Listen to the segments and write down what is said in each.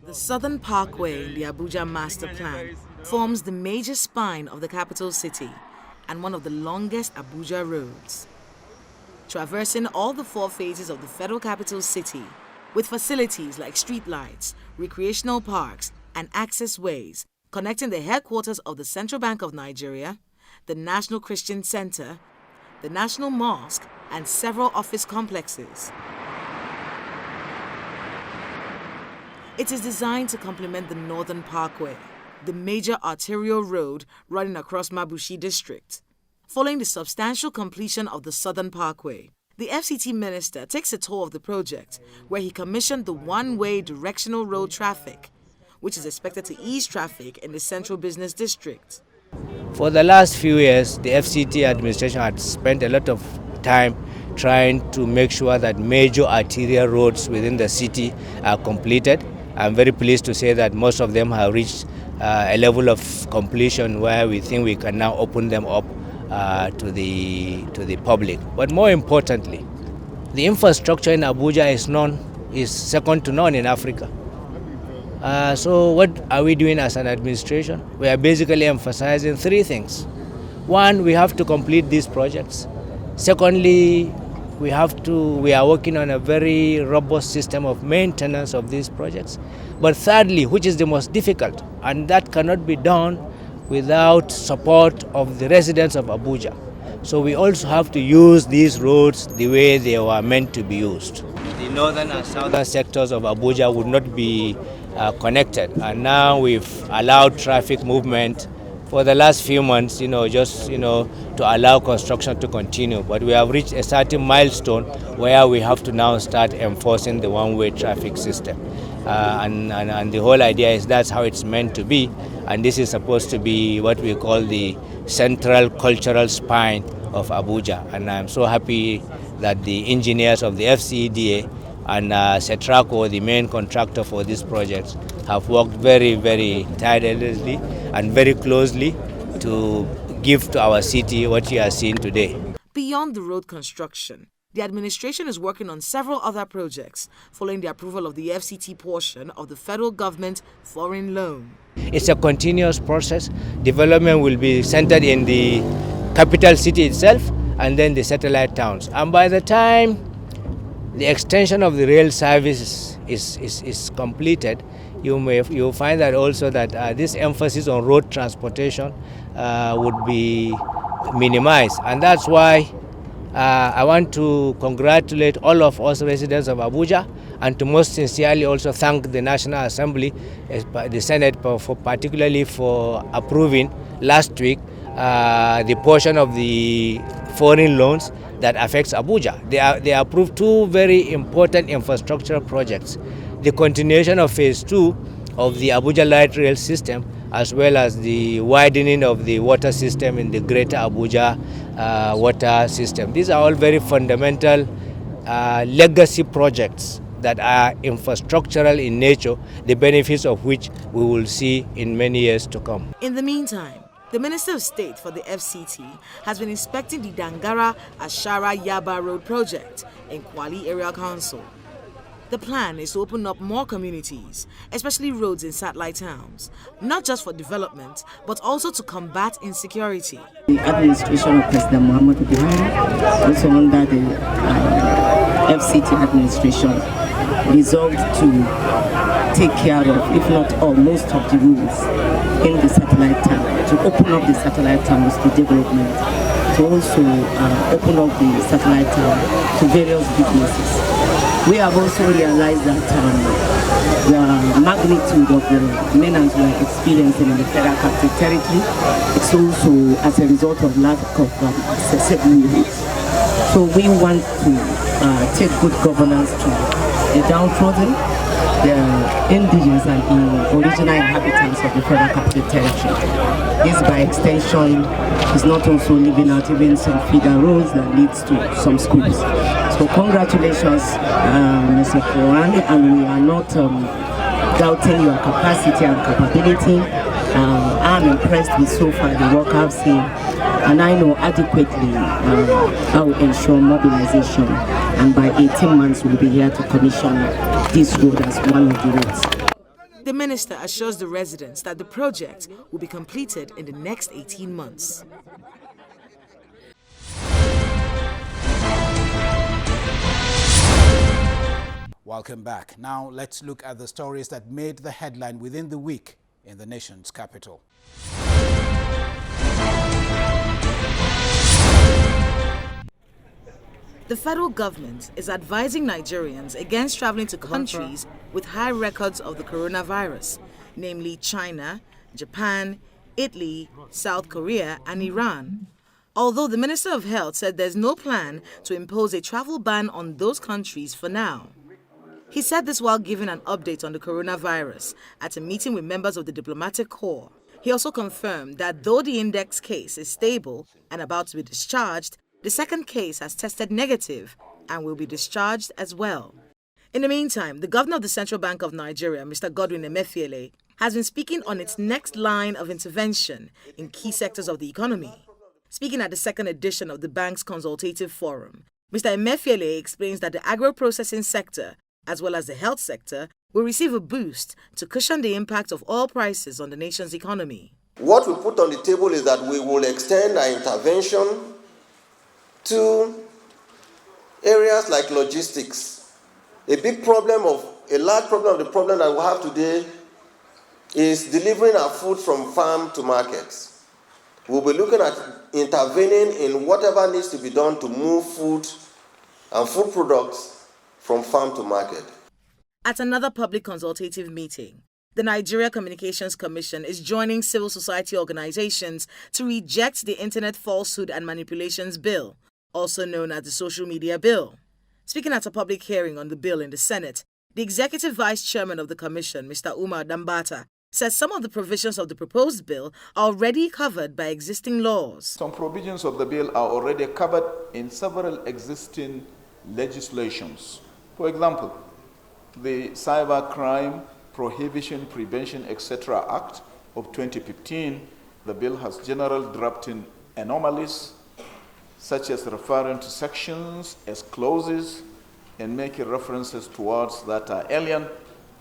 The Southern Parkway in the Abuja Master Plan forms the major spine of the capital city and one of the longest Abuja roads. Traversing all the 4 phases of the federal capital city with facilities like streetlights, recreational parks, and access ways connecting the headquarters of the Central Bank of Nigeria, the National Christian Center, the National Mosque, and several office complexes. It is designed to complement the Northern Parkway, the major arterial road running across Mabushi district. Following the substantial completion of the Southern Parkway, the FCT minister takes a tour of the project, where he commissioned the one-way directional road traffic, which is expected to ease traffic in the central business district. For the last few years, the FCT administration had spent a lot of time trying to make sure that major arterial roads within the city are completed. I'm very pleased to say that most of them have reached a level of completion where we think we can now open them up to the public. But more importantly, the infrastructure in Abuja is second to none in Africa. So what are we doing as an administration? We are basically emphasizing 3 things. 1, we have to complete these projects. Secondly, we are working on a very robust system of maintenance of these projects. But thirdly, which is the most difficult, and that cannot be done without support of the residents of Abuja. So we also have to use these roads the way they were meant to be used. The northern and southern sectors of Abuja would not be connected, and now we've allowed traffic movement for the last few months, to allow construction to continue. But we have reached a certain milestone where we have to now start enforcing the one-way traffic system. And the whole idea is that's how it's meant to be. And this is supposed to be what we call the central cultural spine of Abuja. And I'm so happy that the engineers of the FCEDA and Cetraco, the main contractor for this project, have worked very, very tirelessly and very closely to give to our city what you are seeing today. Beyond the road construction, the administration is working on several other projects following the approval of the FCT portion of the federal government foreign loan. It's a continuous process. Development will be centered in the capital city itself and then the satellite towns. And by the time the extension of the rail service is completed, you'll find that also that this emphasis on road transportation would be minimized. And that's why I want to congratulate all of us residents of Abuja and to most sincerely also thank the National Assembly, the Senate, particularly for approving last week the portion of the foreign loans that affects Abuja. They approved 2 very important infrastructural projects: the continuation of phase 2 of the Abuja light rail system, as well as the widening of the water system in the greater Abuja water system. These are all very fundamental legacy projects that are infrastructural in nature, the benefits of which we will see in many years to come. In the meantime, the Minister of State for the FCT has been inspecting the Dangara Ashara Yaba Road project in Kwali Area Council. The plan is to open up more communities, especially roads in satellite towns, not just for development, but also to combat insecurity. The administration of President Muhammadu Buhari, also under the FCT administration, resolved to take care of, if not all, most of the roads in the satellite town, to open up the satellite towns to development, to also open up the satellite town to various businesses. We have also realized that the magnitude of the menace we are experiencing in the Federal Capital Territory is also as a result of lack of accessible roads. So we want to take good governance to the downtrodden, the indigenous and the original inhabitants of the Federal Capital Territory. This, by extension, is not also leaving out even some feeder roads that leads to some schools. So congratulations, Mr. Koran, and we are not doubting your capacity and capability. I'm impressed with so far the work I've seen, and I know adequately I will ensure mobilization, and by 18 months we'll be here to commission this road as one of the roads. The minister assures the residents that the project will be completed in the next 18 months. Welcome back. Now let's look at the stories that made the headline within the week in the nation's capital. The federal government is advising Nigerians against traveling to countries with high records of the coronavirus, namely China, Japan, Italy, South Korea, and Iran. Although the Minister of Health said there's no plan to impose a travel ban on those countries for now. He said this while giving an update on the coronavirus at a meeting with members of the diplomatic corps. He also confirmed that though the index case is stable and about to be discharged, the second case has tested negative and will be discharged as well. In the meantime, the governor of the Central Bank of Nigeria, Mr. Godwin Emefiele, has been speaking on its next line of intervention in key sectors of the economy. Speaking at the second edition of the bank's consultative forum, Mr. Emefiele explains that the agro-processing sector, as well as the health sector, will receive a boost to cushion the impact of oil prices on the nation's economy. What we put on the table is that we will extend our intervention to areas like logistics. A large problem of the problem that we have today is delivering our food from farm to markets. We'll be looking at intervening in whatever needs to be done to move food and food products from farm to market. At another public consultative meeting, the Nigeria Communications Commission is joining civil society organizations to reject the Internet Falsehood and Manipulations Bill, also known as the Social Media Bill. Speaking at a public hearing on the bill in the Senate, the Executive Vice Chairman of the Commission, Mr. Umar Dambata, says some of the provisions of the proposed bill are already covered by existing laws. Some provisions of the bill are already covered in several existing legislations. For example, the Cybercrime Prohibition, Prevention, etc. Act of 2015, the bill has general drafting anomalies, such as referring to sections as clauses and making references towards that are alien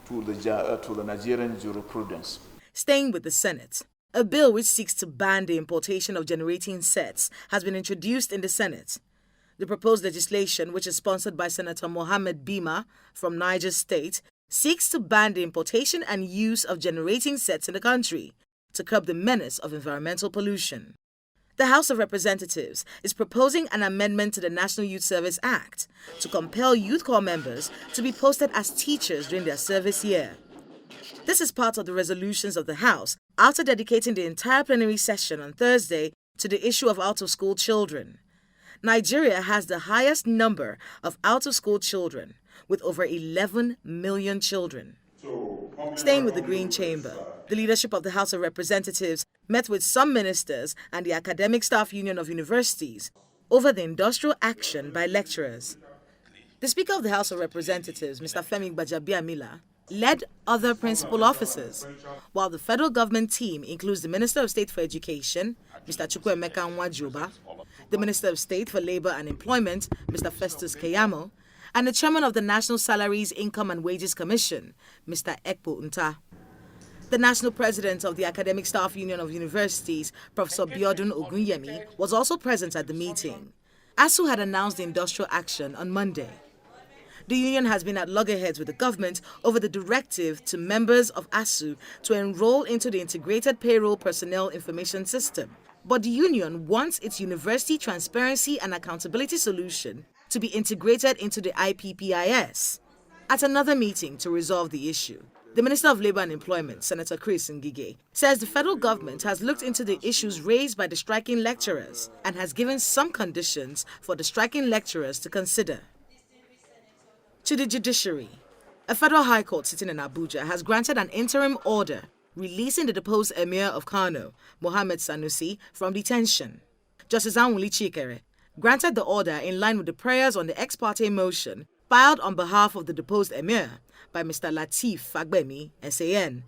to the Nigerian jurisprudence. Staying with the Senate, a bill which seeks to ban the importation of generating sets has been introduced in the Senate. The proposed legislation, which is sponsored by Senator Mohammed Bima from Niger State, seeks to ban the importation and use of generating sets in the country to curb the menace of environmental pollution. The House of Representatives is proposing an amendment to the National Youth Service Act to compel youth corps members to be posted as teachers during their service year. This is part of the resolutions of the House after dedicating the entire plenary session on Thursday to the issue of out-of-school children. Nigeria has the highest number of out-of-school children, with over 11 million children. Staying with the Green Chamber, the leadership of the House of Representatives met with some ministers and the Academic Staff Union of Universities over the industrial action by lecturers. The Speaker of the House of Representatives, Mr. Femi Gbajabiamila, led other principal officers, while the federal government team includes the Minister of State for Education, Mr. Chukwuemeka Nwajoba, the Minister of State for Labor and Employment, Mr. Festus Keyamo, and the Chairman of the National Salaries, Income and Wages Commission, Mr. Ekpo Nta. The National President of the Academic Staff Union of Universities, Professor Biodun Ogunyemi, was also present at the meeting. ASUU had announced the industrial action on Monday. The union has been at loggerheads with the government over the directive to members of ASUU to enroll into the Integrated Payroll Personnel Information System. But the union wants its University Transparency and Accountability Solution to be integrated into the IPPIS. At another meeting to resolve the issue, the Minister of Labor and Employment, Senator Chris Ngige, says the federal government has looked into the issues raised by the striking lecturers and has given some conditions for the striking lecturers to consider. To the Judiciary, a federal high court sitting in Abuja has granted an interim order releasing the deposed Emir of Kano, Mohammed Sanusi, from detention. Justice Anwuli Chikere granted the order in line with the prayers on the ex parte motion filed on behalf of the deposed Emir by Mr. Lateef Fagbemi, SAN.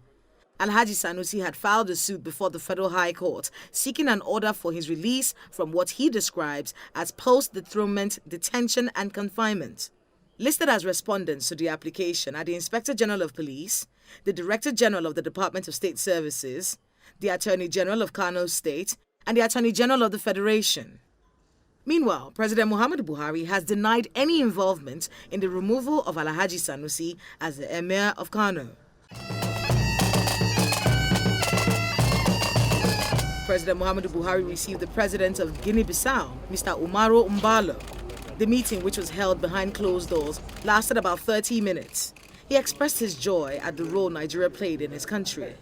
Alhaji Sanusi had filed a suit before the Federal High Court seeking an order for his release from what he describes as post-dethronement detention and confinement. Listed as respondents to the application are the Inspector General of Police, the Director General of the Department of State Services, the Attorney General of Kano State, and the Attorney General of the Federation. Meanwhile, President Muhammadu Buhari has denied any involvement in the removal of Alhaji Sanusi as the Emir of Kano. President Muhammadu Buhari received the President of Guinea-Bissau, Mr. Umaro Mbalo. The meeting, which was held behind closed doors, lasted about 30 minutes. He expressed his joy at the role Nigeria played in his country.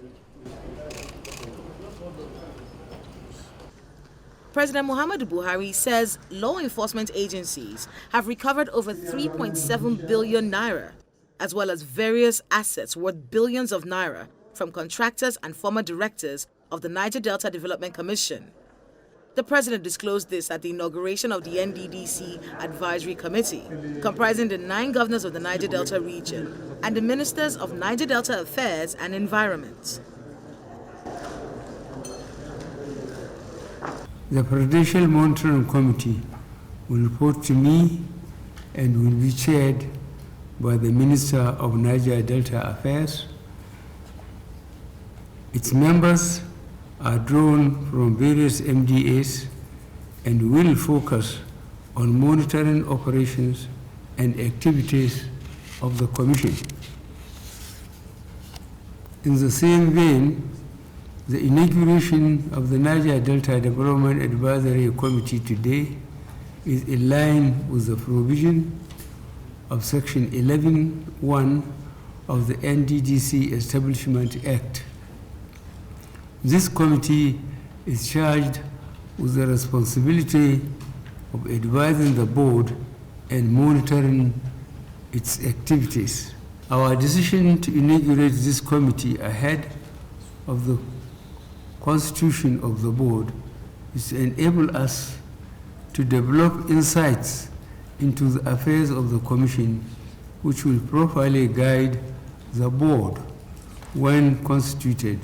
President Muhammadu Buhari says law enforcement agencies have recovered over 3.7 billion naira, as well as various assets worth billions of naira from contractors and former directors of the Niger Delta Development Commission. The president disclosed this at the inauguration of the NDDC Advisory Committee, comprising the 9 governors of the Niger Delta region and the ministers of Niger Delta Affairs and Environment. The Presidential Monitoring Committee will report to me and will be chaired by the Minister of Niger Delta Affairs. Its members are drawn from various MDAs and will focus on monitoring operations and activities of the Commission. In the same vein, the inauguration of the Niger Delta Development Advisory Committee today is in line with the provision of Section 11(1) of the NDDC Establishment Act. This committee is charged with the responsibility of advising the board and monitoring its activities. Our decision to inaugurate this committee ahead of the constitution of the board is to enable us to develop insights into the affairs of the commission, which will properly guide the board when constituted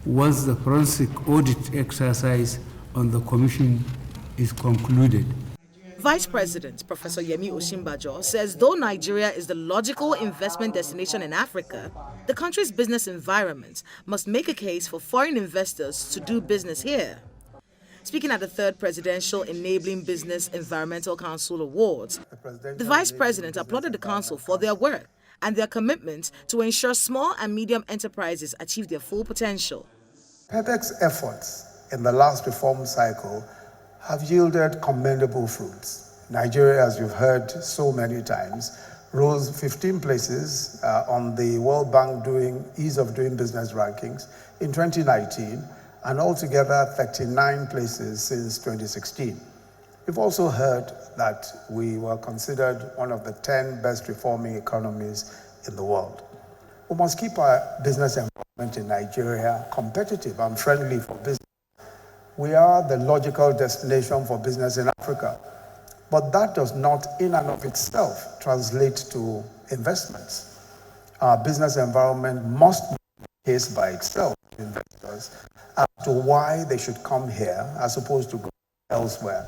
once the forensic audit exercise on the commission is concluded. Vice President Professor Osinbajo says though Nigeria is the logical investment destination in Africa, the country's business environment must make a case for foreign investors to do business here. Speaking at the 3rd Presidential Enabling Business Environmental Council Awards, the Vice President applauded the Council for their work and their commitment to ensure small and medium enterprises achieve their full potential. PEPEC's efforts in the last reform cycle have yielded commendable fruits. Nigeria, as you've heard so many times, rose 15 places on the World Bank Ease of Doing Business rankings in 2019, and altogether 39 places since 2016. You've also heard that we were considered one of the 10 best reforming economies in the world. We must keep our business environment in Nigeria competitive and friendly for business. We are the logical destination for business in Africa, but that does not in and of itself translate to investments. Our business environment must be a case by itself to investors as to why they should come here as opposed to go elsewhere.